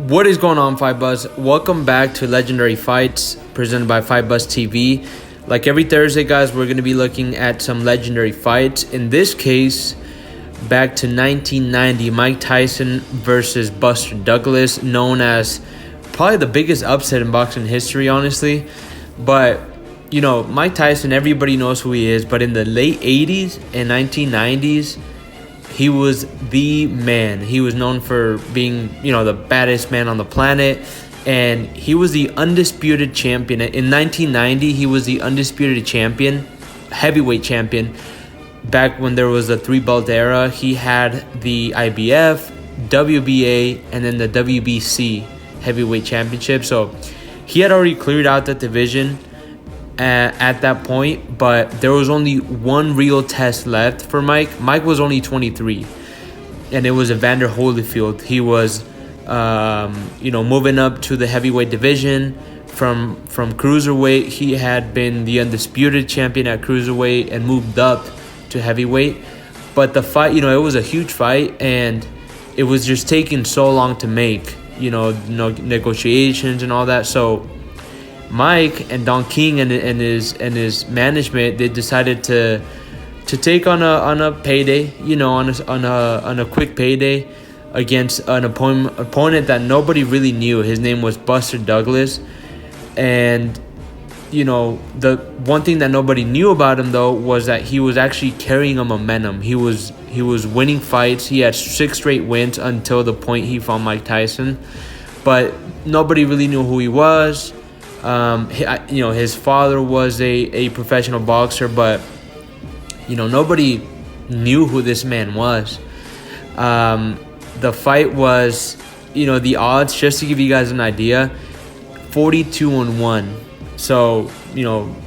What is going on, Fight Buzz? Welcome back to Legendary Fights, presented by Fight Buzz TV. Like every Thursday, guys, we're going to be looking at some legendary fights. In this case, back to 1990, Mike Tyson versus Buster Douglas, known as probably the biggest upset in boxing history, honestly. But, you know, Mike Tyson, everybody knows who he is. But in the late 80s and 1990s, he was the man. He was known for being, the baddest man on the planet. And he was the undisputed champion. In 1990, he was the undisputed champion, heavyweight champion. Back when there was a three-belt era, he had the IBF, WBA, and then the WBC heavyweight championship. So he had already cleared out that division at that point, but there was only one real test left for Mike. Mike was only 23, and it was Evander Holyfield. He was, moving up to the heavyweight division from cruiserweight. He had been the undisputed champion at cruiserweight and moved up to heavyweight. But the fight, it was a huge fight, and it was just taking so long to make, negotiations and all that. So Mike and Don King and his management, they decided to take on a payday, on a quick payday against an opponent that nobody really knew. His name was Buster Douglas. And the one thing that nobody knew about him, though, was that he was actually carrying a momentum. He was winning fights. He had 6 straight wins until the point he fought Mike Tyson. But nobody really knew who he was. His father was a professional boxer, but nobody knew who this man was. The fight was, the odds, just to give you guys an idea, 42-1. So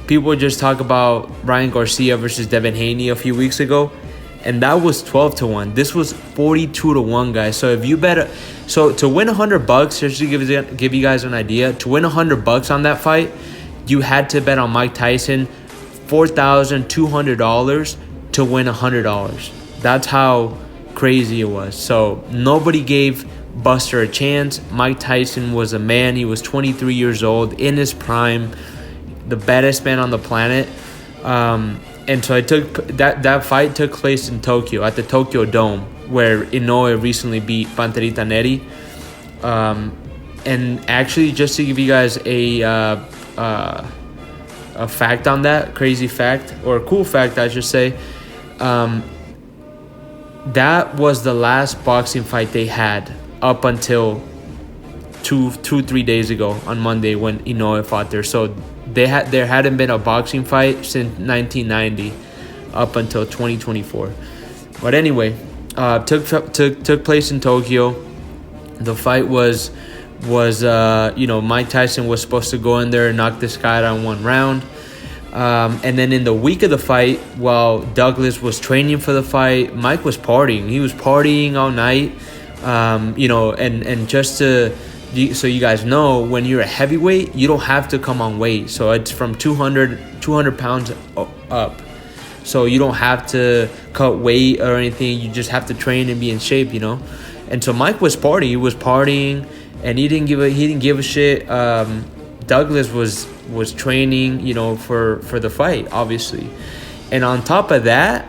people just talk about Ryan Garcia versus Devin Haney a few weeks ago, and that was 12-1. This was 42-1, guys. So if you bet, to win $100, just to give you guys an idea, to win $100 on that fight, you had to bet on Mike Tyson $4,200 to win $100. That's how crazy it was. So nobody gave Buster a chance. Mike Tyson was a man. He was 23 years old, in his prime, the baddest man on the planet. And so that fight took place in Tokyo, at the Tokyo Dome, where Inoue recently beat Panterita Neri. And actually, just to give you guys a fact on that, crazy fact, or a cool fact, I should say, that was the last boxing fight they had up until 3 days ago on Monday when Inoue fought there. So there hadn't been a boxing fight since 1990 up until 2024. But anyway, took place in Tokyo. The fight was Mike Tyson was supposed to go in there and knock this guy out in one round. And then in the week of the fight, while Douglas was training for the fight, Mike was partying. He was partying all night. And just so you guys know, when you're a heavyweight, you don't have to come on weight. So it's from 200 pounds up. So you don't have to cut weight or anything. You just have to train and be in shape, And so Mike was partying. He was partying, and he didn't give a shit. Douglas was training, for the fight, obviously. And on top of that,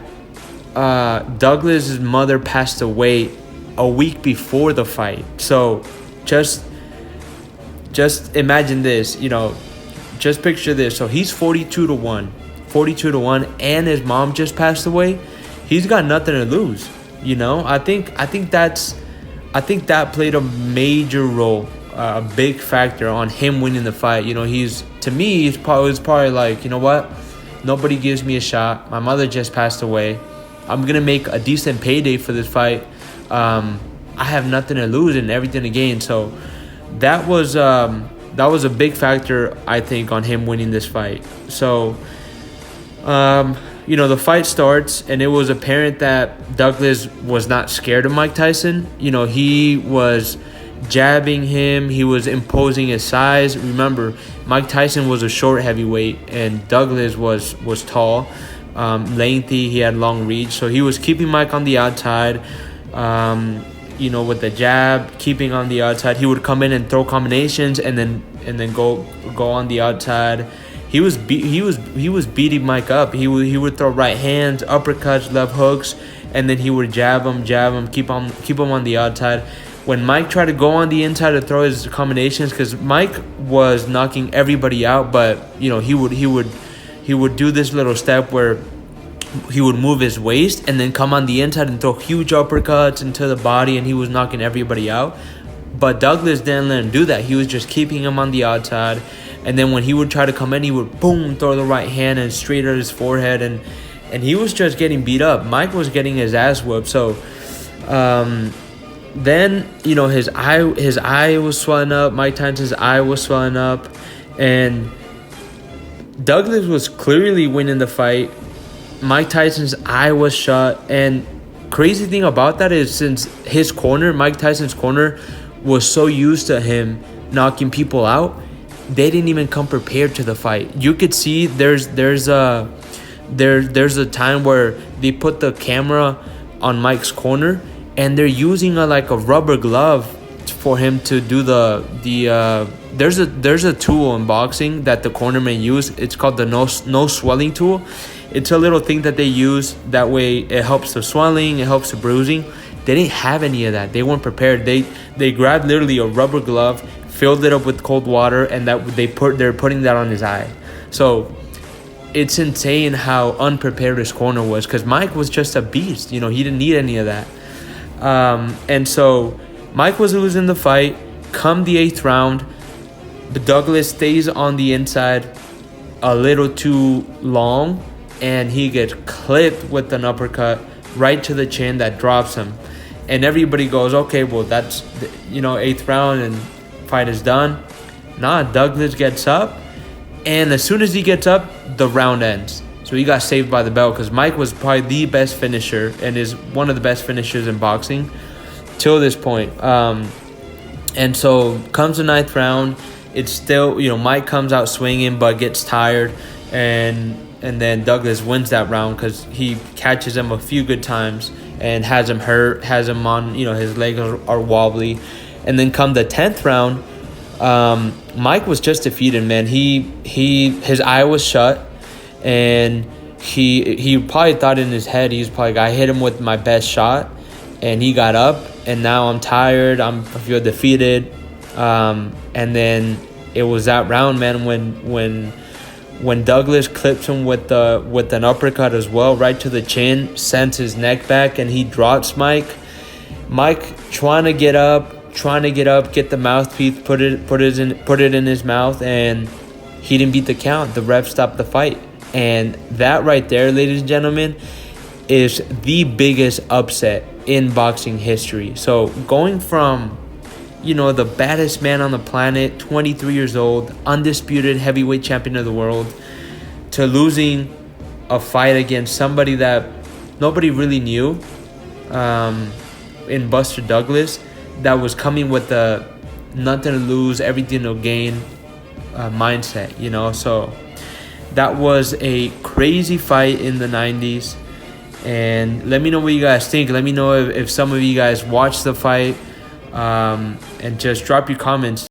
Douglas's mother passed away a week before the fight. So just imagine this, just picture this. So he's 42-1, and his mom just passed away. He's got nothing to lose, I think that played a major role, a big factor on him winning the fight. He's probably like, you know what? Nobody gives me a shot. My mother just passed away. I'm gonna make a decent payday for this fight. I have nothing to lose and everything to gain. So that was a big factor, I think, on him winning this fight. So the fight starts, and it was apparent that Douglas was not scared of Mike Tyson. He was jabbing him. He was imposing his size. Remember, Mike Tyson was a short heavyweight, and Douglas was tall, lengthy. He had long reach. So he was keeping Mike on the outside. with the jab, keeping on the outside. He would come in and throw combinations, and then go on the outside. He was beating Mike up. He would throw right hands, uppercuts, left hooks, and then he would jab him, keep him on the outside. When Mike tried to go on the inside to throw his combinations, because Mike was knocking everybody out, but he would do this little step where he would move his waist and then come on the inside and throw huge uppercuts into the body, and he was knocking everybody out. But Douglas didn't let him do that. He was just keeping him on the outside. And then when he would try to come in, he would boom, throw the right hand and straight at his forehead, and he was just getting beat up. Mike was getting his ass whooped. So then his eye was swelling up. Mike Tyson's eye was swelling up, and Douglas was clearly winning the fight. Mike Tyson's eye was shut, and crazy thing about that is, since his corner, Mike Tyson's corner, was so used to him knocking people out, they didn't even come prepared to the fight. You could see there's a time where they put the camera on Mike's corner, and they're using a rubber glove for him to do there's a tool in boxing that the cornermen use. It's called the no swelling tool. It's a little thing that they use. That way it helps the swelling, it helps the bruising. They didn't have any of that. They weren't prepared. They grabbed literally a rubber glove, filled it up with cold water, and they're putting that on his eye. So it's insane how unprepared his corner was, because Mike was just a beast. He didn't need any of that. And so Mike was losing the fight. Come the 8th round, Douglas stays on the inside a little too long, and he gets clipped with an uppercut right to the chin that drops him. And everybody goes, okay, well, that's 8th round and fight is done. Nah, Douglas gets up, and as soon as he gets up, the round ends. So he got saved by the bell, because Mike was probably the best finisher and is one of the best finishers in boxing till this point. And so comes the 9th round. It's still, Mike comes out swinging but gets tired, and then Douglas wins that round because he catches him a few good times and has him hurt, has him on, his legs are wobbly. And then come the 10th round, Mike was just defeated, man. His eye was shut, and he probably thought in his head, he's probably like, I hit him with my best shot, and he got up, and now I'm tired, I feel defeated. And then it was that round, man, when Douglas clips him with an uppercut as well, right to the chin, sends his neck back, and he drops Mike. Mike trying to get up, get the mouthpiece, put it in his mouth, and he didn't beat the count. The ref stopped the fight. And that right there, ladies and gentlemen, is the biggest upset in boxing history. So going from, the baddest man on the planet, 23 years old, undisputed heavyweight champion of the world, to losing a fight against somebody that nobody really knew, in Buster Douglas, that was coming with the nothing to lose, everything to gain mindset, So that was a crazy fight in the 90s. And let me know what you guys think. Let me know if some of you guys watched the fight. And just drop your comments